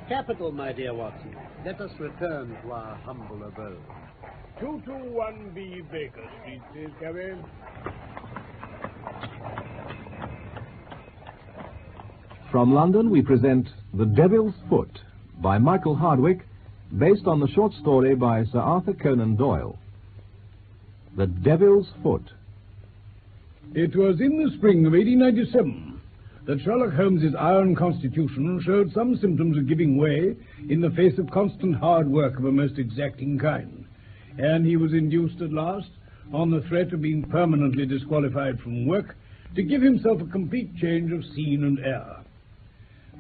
Capital, my dear Watson. Let us return to our humble abode. 221B Baker Street, please, cabby. From London, we present The Devil's Foot by Michael Hardwick, based on the short story by Sir Arthur Conan Doyle. The Devil's Foot. It was in the spring of 1897 that Sherlock Holmes's iron constitution showed some symptoms of giving way in the face of constant hard work of a most exacting kind, and he was induced at last, on the threat of being permanently disqualified from work, to give himself a complete change of scene and air.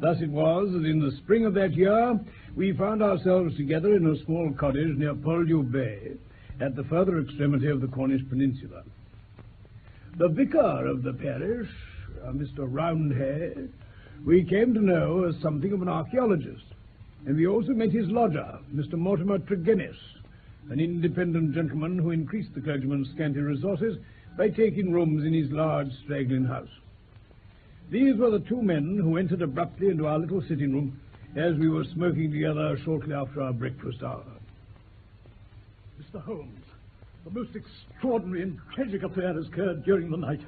Thus it was that in the spring of that year we found ourselves together in a small cottage near Poldhu Bay, at the further extremity of the Cornish peninsula. The vicar of the parish, Mr. Roundhay, we came to know as something of an archaeologist, and we also met his lodger, Mr. Mortimer Trigenis, an independent gentleman who increased the clergyman's scanty resources by taking rooms in his large, straggling house. These were the two men who entered abruptly into our little sitting room as we were smoking together shortly after our breakfast hour. Mr. Holmes, the most extraordinary and tragic affair has occurred during the night.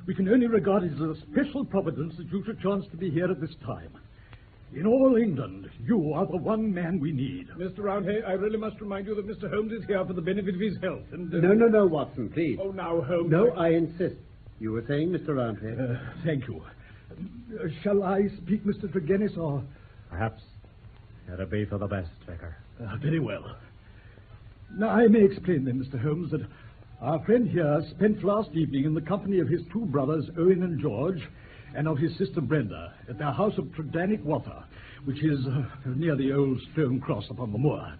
We can only regard it as a special providence that you should chance to be here at this time. In all England, you are the one man we need. Mr. Roundhay, I really must remind you that Mr. Holmes is here for the benefit of his health, and... No, Watson, please. Oh, now, Holmes... No, I insist. You were saying, Mr. Roundhay? Thank you. Shall I speak, Mr. Trigenis, or... Perhaps it'll be for the best, Vicar. Very well. Now, I may explain then, Mr. Holmes, that our friend here spent last evening in the company of his two brothers, Owen and George, and of his sister Brenda, at their house of Treganic Water, which is near the old stone cross upon the moor.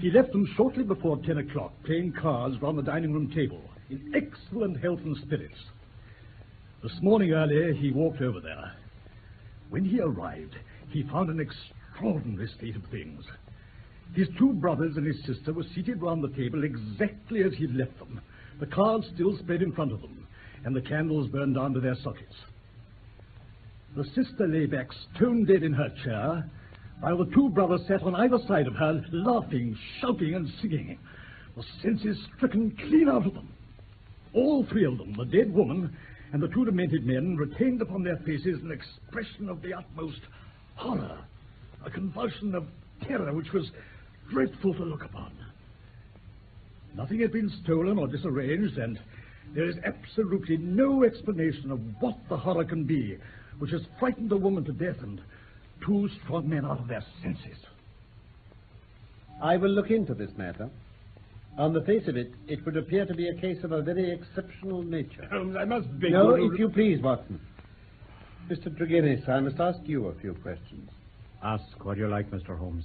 He left them shortly before 10 o'clock, playing cards round the dining room table, in excellent health and spirits. This morning early, he walked over there. When he arrived, he found an extraordinary state of things. His two brothers and his sister were seated round the table exactly as he'd left them, the cards still spread in front of them, and the candles burned down to their sockets. The sister lay back stone dead in her chair, while the two brothers sat on either side of her, laughing, shouting, and singing, the senses stricken clean out of them. All three of them, the dead woman and the two demented men, retained upon their faces an expression of the utmost horror, a convulsion of terror which was dreadful to look upon. Nothing had been stolen or disarranged, and there is absolutely no explanation of what the horror can be which has frightened a woman to death and two strong men out of their senses. I will look into this matter. On the face of it, it would appear to be a case of a very exceptional nature. Holmes, I must beg No, you... if you please, Watson. Mr. Trigenis, I must ask you a few questions. Ask what you like, Mr. Holmes.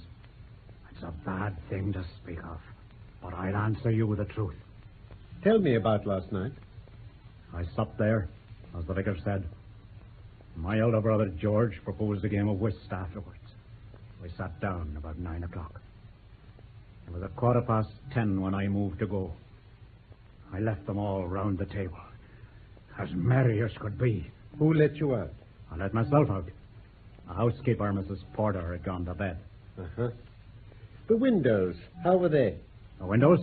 It's a bad thing to speak of, but I'll answer you with the truth. Tell me about last night. I supped there, as the vicar said. My elder brother, George, proposed a game of whist afterwards. We sat down about 9 o'clock. It was 10:15 when I moved to go. I left them all round the table, as merry as could be. Who let you out? I let myself out. The housekeeper, Mrs. Porter, had gone to bed. Uh-huh. The windows, how were they? The windows?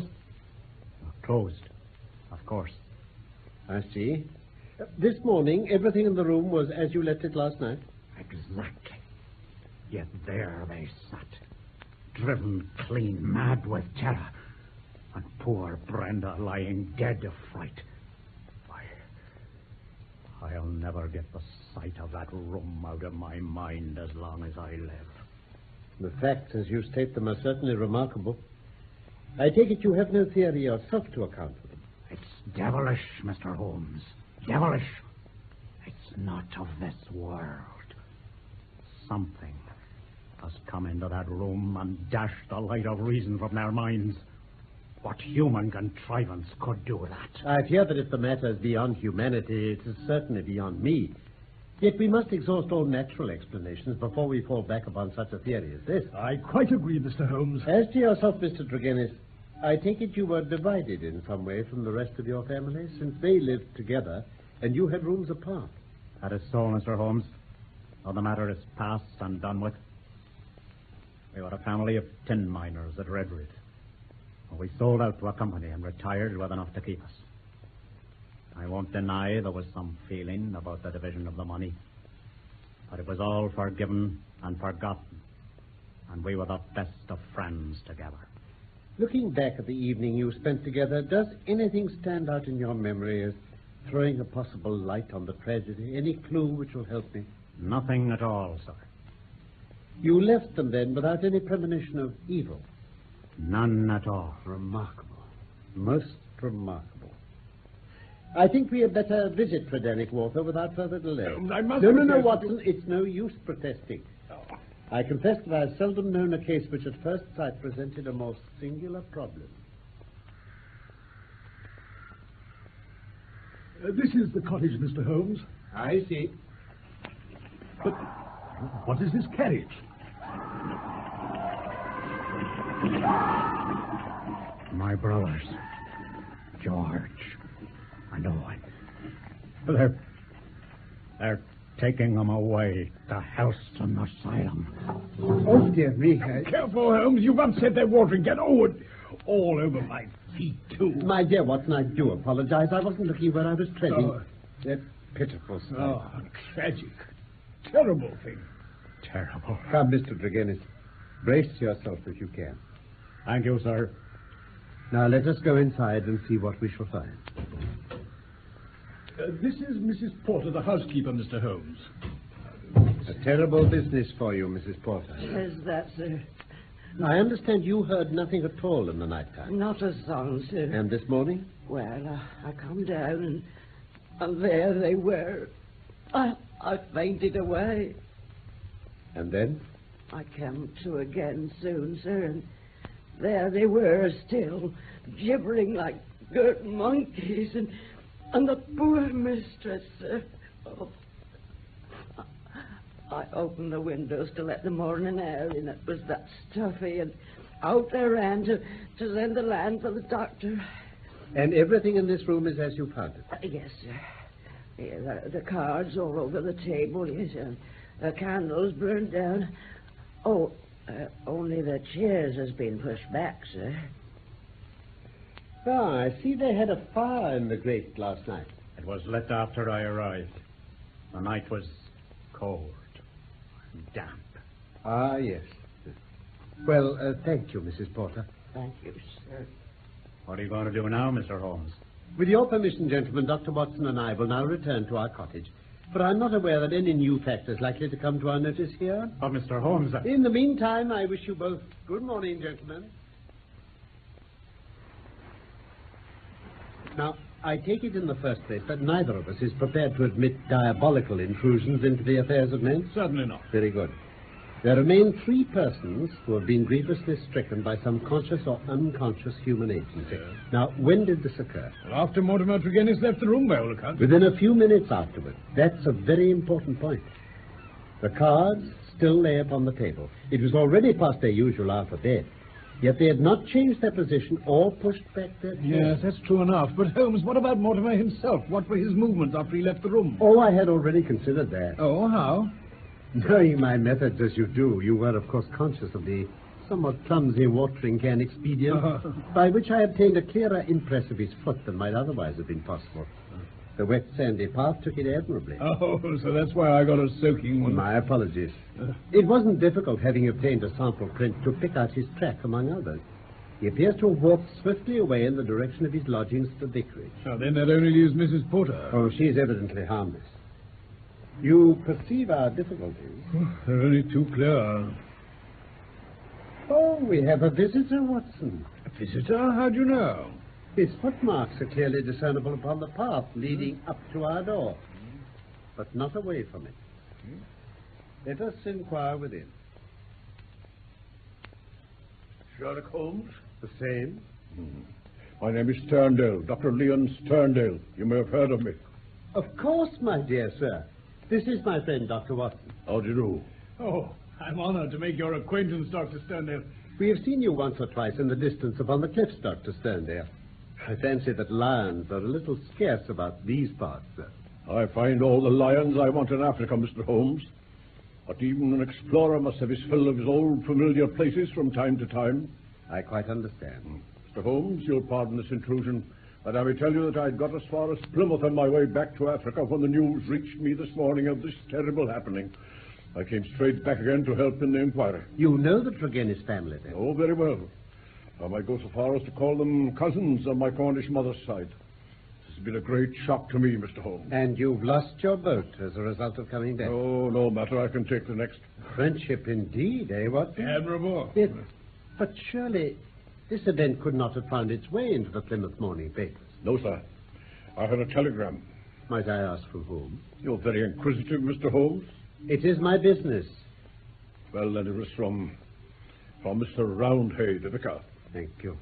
Closed, of course. I see. This morning, everything in the room was as you left it last night? Exactly. Yet there they sat, driven clean mad with terror, and poor Brenda lying dead of fright. I'll never get the sight of that room out of my mind as long as I live. The facts, as you state them, are certainly remarkable. I take it you have no theory yourself to account for them. It's devilish, Mr. Holmes. Devilish. It's not of this world. Something has come into that room and dashed the light of reason from their minds. What human contrivance could do that? I fear that if the matter is beyond humanity, it is certainly beyond me. Yet we must exhaust all natural explanations before we fall back upon such a theory as this. I quite agree, Mr. Holmes. As to yourself, Mr. Trigenis, I take it you were divided in some way from the rest of your family, since they lived together and you had rooms apart. That is so, Mr. Holmes. Though the matter is past and done with, We were a family of tin miners at Redruth. We sold out to a company and retired with enough to keep us. I won't deny there was some feeling about the division of the money, but it was all forgiven and forgotten, and we were the best of friends together. Looking back at the evening you spent together, does anything stand out in your memory as throwing a possible light on the tragedy? Any clue which will help me? Nothing at all, sir. You left them then without any premonition of evil? None at all. Remarkable. Most remarkable. I think we had better visit Trigenis Water without further delay. No, Watson. It's no use protesting. I confess that I've seldom known a case which at first sight presented a more singular problem. This is the cottage, Mr. Holmes. I see. But what is this carriage? My brothers, George and Owen. They're taking them away to Helston Asylum. Oh, dear me. Careful, Holmes. You've upset that watering can. Oh, all over my feet, too. My dear Watson, I do apologize. I wasn't looking where I was treading. Oh. That pitiful sight. Oh, tragic. Terrible thing. Terrible. Come, Mr. Trigenis. Brace yourself if you can. Thank you, sir. Now, let us go inside and see what we shall find. This is Mrs. Porter, the housekeeper, Mr. Holmes. A terrible business for you, Mrs. Porter. Is that, sir? I understand you heard nothing at all in the night time. Not a sound, sir. And this morning? Well, I come down and there they were. I fainted away. And then? I came to again soon, sir, and there they were still, gibbering like good monkeys, and the poor mistress, sir. Oh. I opened the windows to let the morning air in. It was that stuffy, and out I ran to send the land for the doctor. And everything in this room is as you found it? Yes, sir. Yeah, the cards all over the table, yes, and the candles burned down. Oh, only the chairs has been pushed back, sir. Ah, I see they had a fire in the grate last night. It was lit after I arrived. The night was cold and damp. Ah, yes. Well, thank you, Mrs. Porter. Thank you, sir. What are you going to do now, Mr. Holmes? With your permission, gentlemen, Dr. Watson and I will now return to our cottage. But I'm not aware that any new fact is likely to come to our notice here. But, Mr. Holmes... In the meantime, I wish you both good morning, gentlemen. Now, I take it in the first place that neither of us is prepared to admit diabolical intrusions into the affairs of men. Certainly not. Very good. There remain 3 persons who have been grievously stricken by some conscious or unconscious human agency. Now, when did this occur? Well, after Mortimer Trigenis left the room, by all accounts. Within a few minutes afterward. That's a very important point. The cards still lay upon the table. It was already past their usual hour for bed. Yet they had not changed their position or pushed back their chairs. Yes, that's true enough. But, Holmes, what about Mortimer himself? What were his movements after he left the room? Oh, I had already considered that. Oh, how? Knowing my methods as you do, you were, of course, conscious of the somewhat clumsy watering can expedient, by which I obtained a clearer impress of his foot than might otherwise have been possible. The wet, sandy path took it admirably. Oh, so that's why I got a soaking one. My apologies. It wasn't difficult, having obtained a sample print, to pick out his track among others. He appears to have walked swiftly away in the direction of his lodgings at the vicarage. Now, then that only leaves Mrs. Porter. Oh, she's evidently harmless. You perceive our difficulties. They're only too clear. Oh, we have a visitor, Watson. A visitor? How do you know? His footmarks are clearly discernible upon the path leading up to our door, but not away from it. Let us inquire within. Sherlock Holmes? The same. My name is Sterndale, Dr. Leon Sterndale. You may have heard of me. Of course, my dear sir. This is my friend, Dr. Watson. How do you do? Oh, I'm honored to make your acquaintance, Dr. Sterndale. We have seen you once or twice in the distance upon the cliffs, Dr. Sterndale. I fancy that lions are a little scarce about these parts, sir. I find all the lions I want in Africa, Mr. Holmes. But even an explorer must have his fill of his old familiar places from time to time. I quite understand. Mr. Holmes, you'll pardon this intrusion, but I may tell you that I'd got as far as Plymouth on my way back to Africa when the news reached me this morning of this terrible happening. I came straight back again to help in the inquiry. You know the Trigenis family, then? Oh, very well. I might go so far as to call them cousins on my Cornish mother's side. This has been a great shock to me, Mr. Holmes. And you've lost your boat as a result of coming back? Oh, no matter. I can take the next. Friendship indeed, eh, Watson? Admirable. But surely this event could not have found its way into the Plymouth morning papers. No, sir. I had a telegram. Might I ask from whom? You're very inquisitive, Mr. Holmes. It is my business. Well, then it was from Mr. Roundhay, the vicar. Thank you.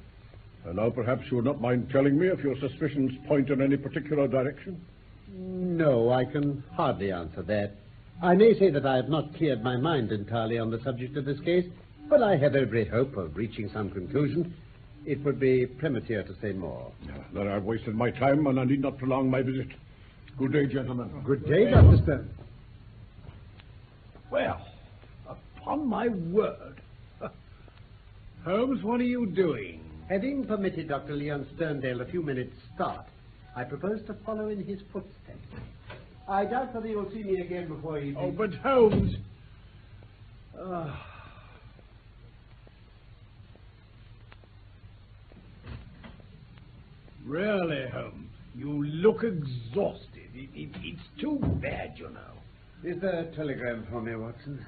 And now perhaps you would not mind telling me if your suspicions point in any particular direction? No, I can hardly answer that. I may say that I have not cleared my mind entirely on the subject of this case, but I have every hope of reaching some conclusion. It would be premature to say more. Then I've wasted my time, and I need not prolong my visit. Good day, gentlemen. Good day, Dr. Stern. Well, upon my word. Holmes, what are you doing? Having permitted Dr. Leon Sterndale a few minutes' start, I propose to follow in his footsteps. I doubt whether you'll see me again before evening. Oh, but Holmes... Really, Holmes, you look exhausted. It's too bad, you know. Is there a telegram for me, Watson?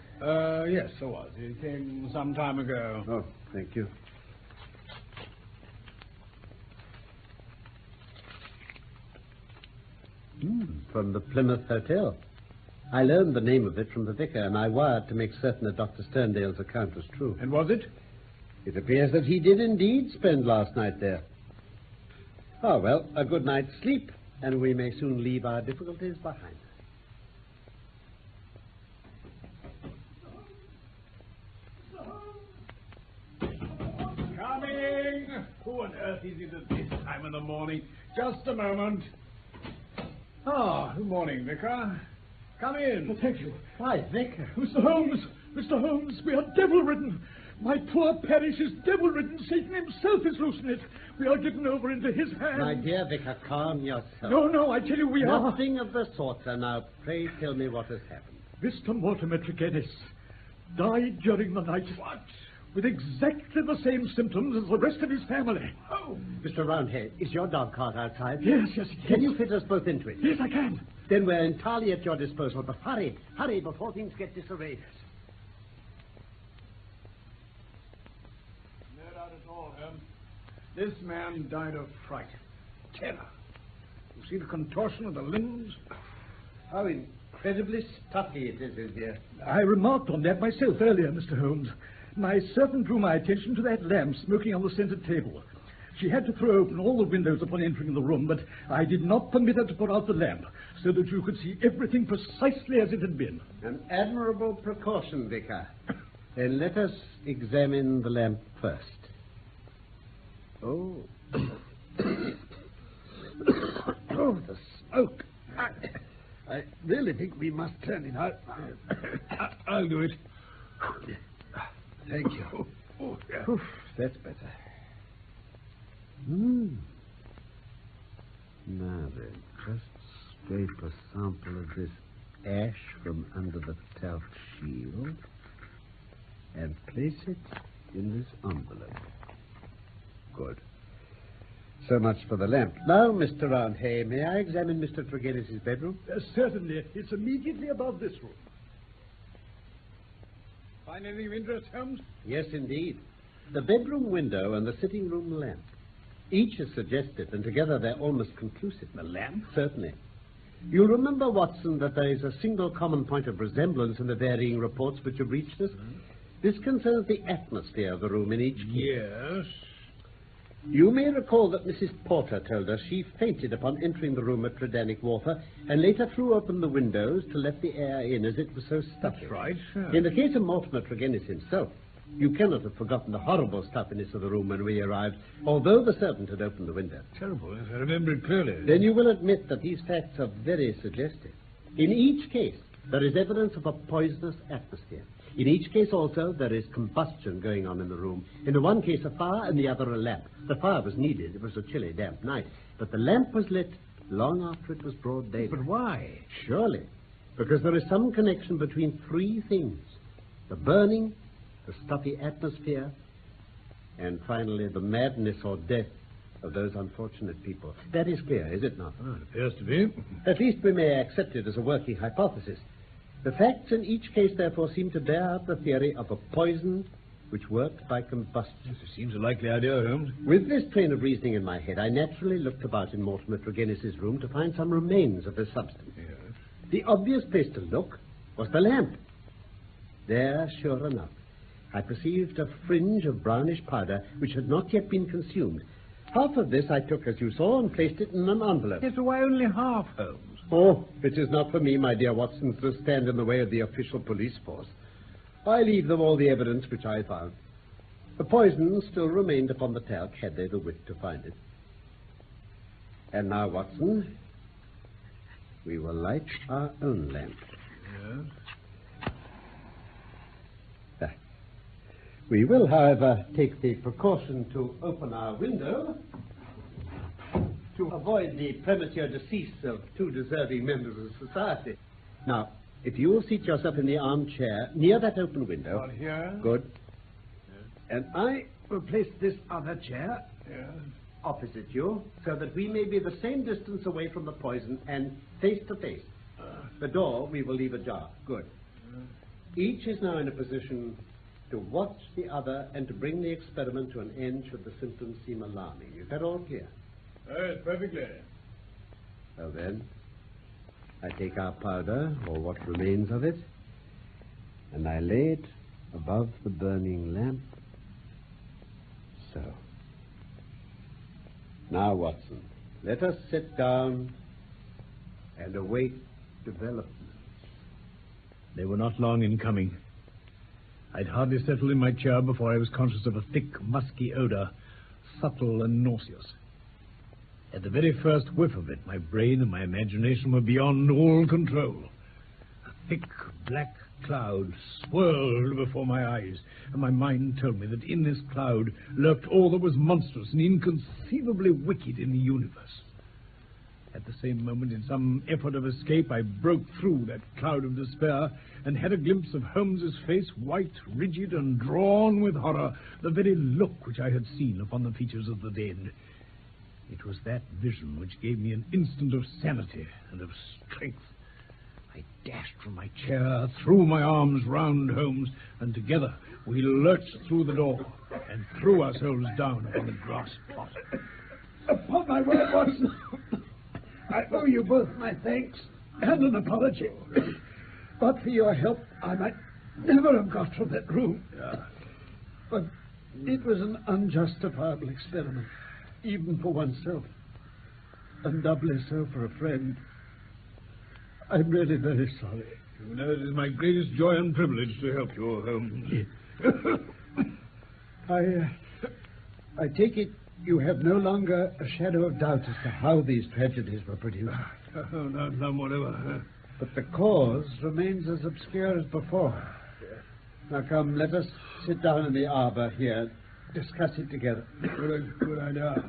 Yes, there was. It came some time ago. Oh, thank you. From the Plymouth Hotel. I learned the name of it from the vicar, and I wired to make certain that Dr. Sterndale's account was true. And was it? It appears that he did indeed spend last night there. Oh, well, a good night's sleep, and we may soon leave our difficulties behind. Coming! Who on earth is it at this time of the morning? Just a moment. Ah, good morning, Vicar. Come in. Oh, thank you. Why, Vicar? Mr. Holmes! Mr. Holmes, we are devil-ridden. My poor parish is devil-ridden. Satan himself is loose in it. We are given over into his hands. My dear Vicar, calm yourself. No, I tell you we are. Nothing of the sort, sir. Now, pray tell me what has happened. Mr. Mortimer Trigenis died during the night. What? With exactly the same symptoms as the rest of his family. Oh! Mr. Roundhead, is your dog cart outside? Yes. Can you fit us both into it? Yes, I can. Then we're entirely at your disposal, but hurry before things get disarrayed. No doubt at all, Holmes. This man died of fright. Terror. You see the contortion of the limbs? How incredibly stuffy it is in here. I remarked on that myself earlier, Mr. Holmes. My servant drew my attention to that lamp smoking on the centre table. She had to throw open all the windows upon entering the room, but I did not permit her to put out the lamp, so that you could see everything precisely as it had been. An admirable precaution, Vicar. Then let us examine the lamp first. Oh. Oh, the smoke. I really think we must turn it out. I'll do it. Thank you. Oh, yeah. Oof, that's better. Now then, just scrape a sample of this ash from under the talc shield and place it in this envelope. Good. So much for the lamp. Now, Mr. Roundhay, may I examine Mr. Trigenis' bedroom? Certainly. It's immediately above this room. Find anything of interest, Holmes? Yes, indeed. The bedroom window and the sitting room lamp. Each is suggestive, and together they're almost conclusive. The lamp? Certainly. You'll remember, Watson, that there is a single common point of resemblance in the varying reports which have reached us. This concerns the atmosphere of the room in each case. Yes. You may recall that Mrs. Porter told us she fainted upon entering the room at Trigenis Water and later threw open the windows to let the air in as it was so stuffy. That's right, sir. In the case of Mortimer Trigenis himself, you cannot have forgotten the horrible stuffiness of the room when we arrived, although the servant had opened the window. Terrible, yes, I remember it clearly. Then you will admit that these facts are very suggestive. In each case, there is evidence of a poisonous atmosphere. In each case also, there is combustion going on in the room. In the one case, a fire, in the other, a lamp. The fire was needed. It was a chilly, damp night. But the lamp was lit long after it was broad daylight. But why? Surely, because there is some connection between three things. The burning, the stuffy atmosphere, and finally the madness or death of those unfortunate people. That is clear, is it not? Well, it appears to be. At least we may accept it as a working hypothesis. The facts in each case, therefore, seem to bear out the theory of a poison which worked by combustion. Yes, it seems a likely idea, Holmes. With this train of reasoning in my head, I naturally looked about in Mortimer Trigenis' room to find some remains of this substance. Yes. The obvious place to look was the lamp. There, sure enough, I perceived a fringe of brownish powder which had not yet been consumed. Half of this I took, as you saw, and placed it in an envelope. Yes, but why only half, Holmes? Oh, it is not for me, my dear Watson, to stand in the way of the official police force. I leave them all the evidence which I found. The poison still remained upon the talc, had they the wit to find it. And now, Watson, we will light our own lamp. Yes. We will, however, take the precaution to open our window to avoid the premature decease of two deserving members of society. Now, if you will seat yourself in the armchair near that open window. Not here. Good. Yes. And I will place this other chair opposite you, so that we may be the same distance away from the poison and face to face. The door we will leave ajar. Good. Each is now in a position to watch the other and to bring the experiment to an end should the symptoms seem alarming. Is that all clear? Yes, perfectly. Well then, I take our powder, or what remains of it, and I lay it above the burning lamp. So. Now, Watson, let us sit down and await developments. They were not long in coming. I'd hardly settled in my chair before I was conscious of a thick, musky odor, subtle and nauseous. At the very first whiff of it, my brain and my imagination were beyond all control. A thick, black cloud swirled before my eyes, and my mind told me that in this cloud lurked all that was monstrous and inconceivably wicked in the universe. At the same moment, in some effort of escape, I broke through that cloud of despair and had a glimpse of Holmes's face, white, rigid, and drawn with horror, the very look which I had seen upon the features of the dead. It was that vision which gave me an instant of sanity and of strength. I dashed from my chair, threw my arms round Holmes, and together we lurched through the door and threw ourselves down upon the grass plot. Upon my word, Watson, I owe you both my thanks and an apology. But for your help, I might never have got from that room. But it was an unjustifiable experiment, even for oneself, and doubly so for a friend. I'm really very sorry. You know, it is my greatest joy and privilege to help you, Holmes. I take it you have no longer a shadow of doubt as to how these tragedies were produced. Oh, none whatever. But the cause remains as obscure as before. Now come, let us sit down in the arbor here, discuss it together. Good idea.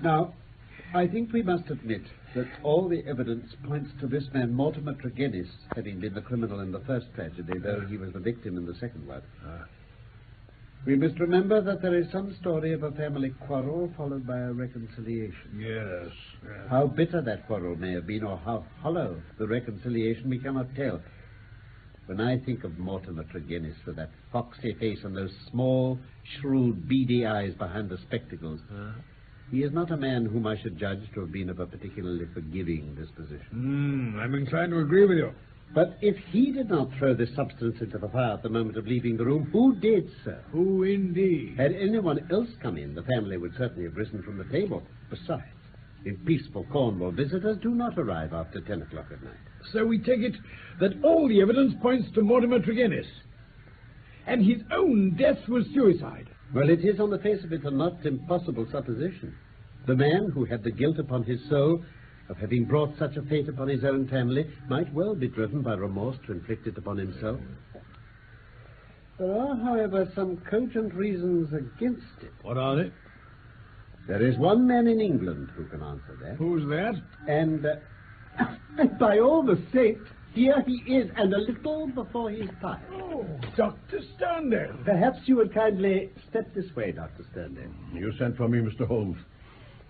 Now, I think we must admit that all the evidence points to this man, Mortimer Trigenis, having been the criminal in the first tragedy, though he was the victim in the second one. We must remember that there is some story of a family quarrel followed by a reconciliation. Yes. How bitter that quarrel may have been, or how hollow the reconciliation, we cannot tell. When I think of Mortimer Trigenis with that foxy face and those small, shrewd, beady eyes behind the spectacles, he is not a man whom I should judge to have been of a particularly forgiving disposition. I'm inclined to agree with you. But if he did not throw this substance into the fire at the moment of leaving the room, who did, sir? Who indeed? Had anyone else come in, the family would certainly have risen from the table. Besides, in peaceful Cornwall, visitors do not arrive after 10 o'clock at night. So we take it that all the evidence points to Mortimer Trigenis. And his own death was suicide. Well, it is on the face of it a not impossible supposition. The man who had the guilt upon his soul of having brought such a fate upon his own family, might well be driven by remorse to inflict it upon himself. There are, however, some cogent reasons against it. What are they? There is one man in England who can answer that. Who's that? And by all the saints, here he is, and a little before his time. Oh, Dr. Sterndale. Perhaps you would kindly step this way, Dr. Sterndale. You sent for me, Mr. Holmes.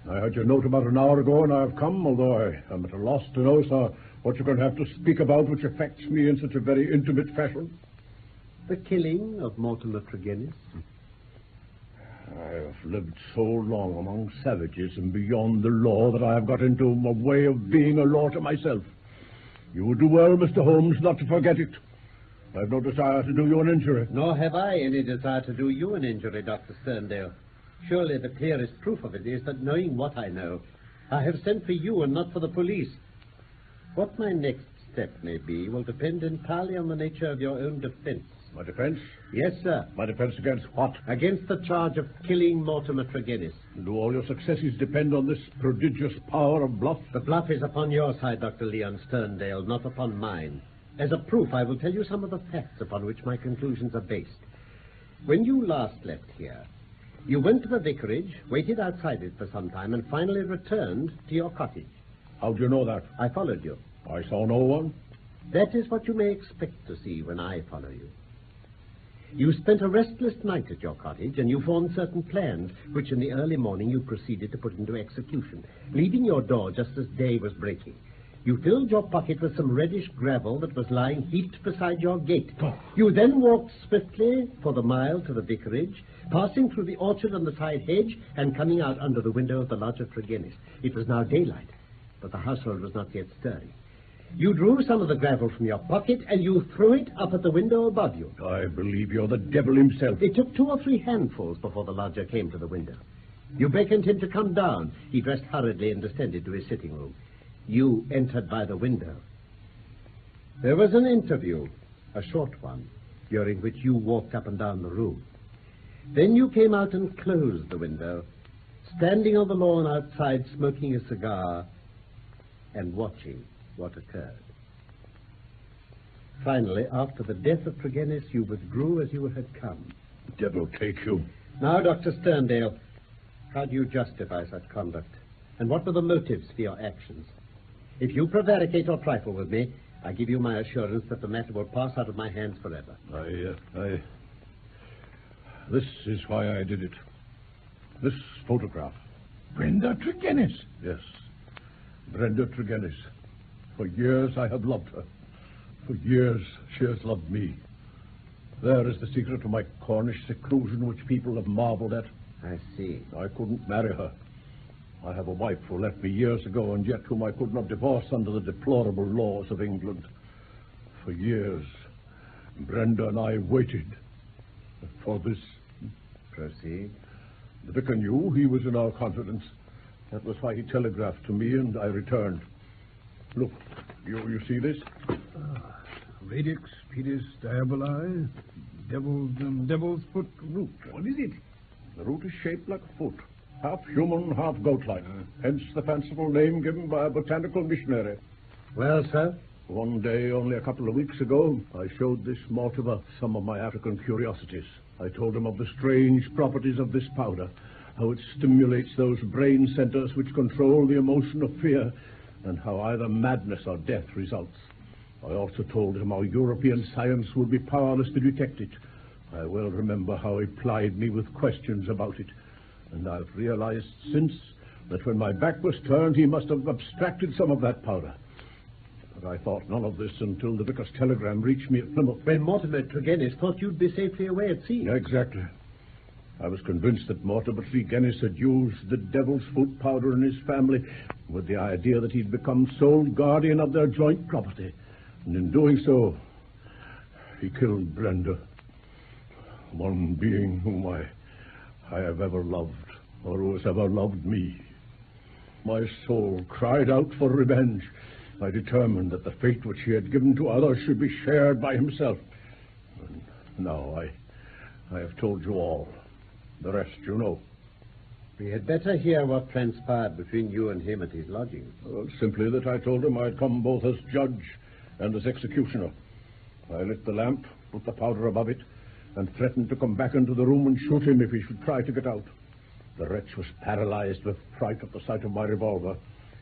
I heard your note about an hour ago, and I have come, although I am at a loss to know, sir, what you're going to have to speak about which affects me in such a very intimate fashion. The killing of Mortimer Trigenis. I have lived so long among savages and beyond the law that I have got into a way of being a law to myself. You would do well, Mr. Holmes, not to forget it. I have no desire to do you an injury. Nor have I any desire to do you an injury, Dr. Sterndale. Surely the clearest proof of it is that, knowing what I know, I have sent for you and not for the police. What my next step may be will depend entirely on the nature of your own defense. My defense? Yes, sir. My defense against what? Against the charge of killing Mortimer Trigenis. Do all your successes depend on this prodigious power of bluff? The bluff is upon your side, Dr. Leon Sterndale, not upon mine. As a proof, I will tell you some of the facts upon which my conclusions are based. When you last left here, you went to the vicarage, waited outside it for some time, and finally returned to your cottage. How do you know that? I followed you. I saw no one. That is what you may expect to see when I follow you. You spent a restless night at your cottage, and you formed certain plans, which in the early morning you proceeded to put into execution, leaving your door just as day was breaking. You filled your pocket with some reddish gravel that was lying heaped beside your gate. You then walked swiftly for the mile to the vicarage, passing through the orchard and the side hedge, and coming out under the window of the lodge of Trigenis. It was now daylight, but the household was not yet stirring. You drew some of the gravel from your pocket, and you threw it up at the window above you. I believe you're the devil himself. It took 2 or 3 handfuls before the lodger came to the window. You beckoned him to come down. He dressed hurriedly and descended to his sitting room. You entered by the window. There was an interview, a short one, during which you walked up and down the room. Then you came out and closed the window, standing on the lawn outside, smoking a cigar and watching what occurred. Finally, after the death of Trigenis, you withdrew as you had come. Devil take you. Now, Dr. Sterndale, how do you justify such conduct? And what were the motives for your actions? If you prevaricate or trifle with me, I give you my assurance that the matter will pass out of my hands forever. This is why I did it. This photograph. Brenda Trigenis. Yes, Brenda Trigenis. For years I have loved her. For years she has loved me. There is the secret to my Cornish seclusion which people have marveled at. I see. I couldn't marry her. I have a wife who left me years ago, and yet whom I could not divorce under the deplorable laws of England. For years, Brenda and I waited for this. Proceed. The vicar knew he was in our confidence. That was why he telegraphed to me, and I returned. Look, you see this? Radix pedis diaboli, devil's foot root. What is it? The root is shaped like a foot, half human, half goat-like. Hence the fanciful name given by a botanical missionary. Well, sir? One day, only a couple of weeks ago, I showed this Mortimer some of my African curiosities. I told him of the strange properties of this powder, how it stimulates those brain centers which control the emotion of fear, and how either madness or death results. I also told him how European science would be powerless to detect it. I well remember how he plied me with questions about it, and I've realized since that when my back was turned, he must have abstracted some of that powder. But I thought none of this until the vicar's telegram reached me at Plymouth. When Mortimer Trigenis thought you'd be safely away at sea. Exactly. I was convinced that Mortimer Trigenis had used the devil's foot powder in his family with the idea that he'd become sole guardian of their joint property. And in doing so, he killed Brenda, one being whom I have ever loved, or who has ever loved me. My soul cried out for revenge. I determined that the fate which he had given to others should be shared by himself. And now I have told you all. The rest you know. We had better hear what transpired between you and him at his lodgings. Well, simply that I told him I'd come both as judge and as executioner. I lit the lamp, put the powder above it, and threatened to come back into the room and shoot him if he should try to get out. The wretch was paralyzed with fright at the sight of my revolver.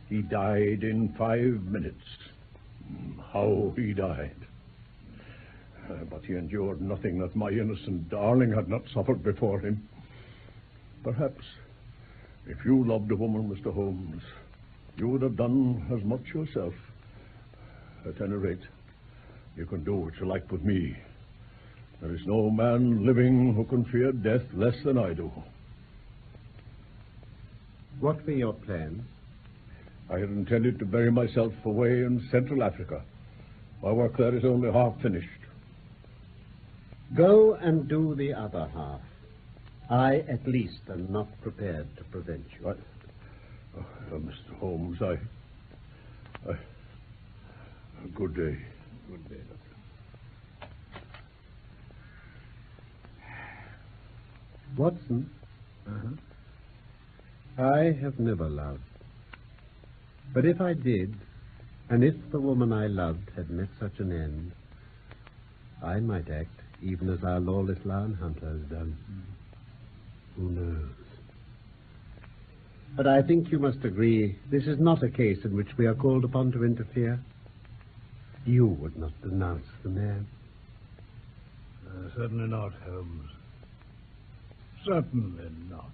He died in 5 minutes. How he died. But he endured nothing that my innocent darling had not suffered before him. Perhaps, if you loved a woman, Mr. Holmes, you would have done as much yourself. At any rate, you can do what you like with me. There is no man living who can fear death less than I do. What were your plans? I had intended to bury myself away in Central Africa. My work there is only half finished. Go and do the other half. I, at least, am not prepared to prevent you. Mr. Holmes, good day. Good day, Doctor. Watson, I have never loved. But if I did, and if the woman I loved had met such an end, I might act even as our lawless lion hunter has done. Who knows? But I think you must agree this is not a case in which we are called upon to interfere. You would not denounce the man. Certainly not, Holmes. Certainly not.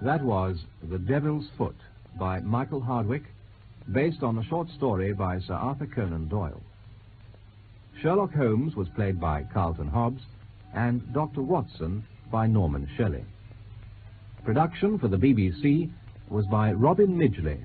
That was The Devil's Foot by Michael Hardwick, based on a short story by Sir Arthur Conan Doyle. Sherlock Holmes was played by Carlton Hobbs and Dr. Watson by Norman Shelley. Production for the BBC was by Robin Midgley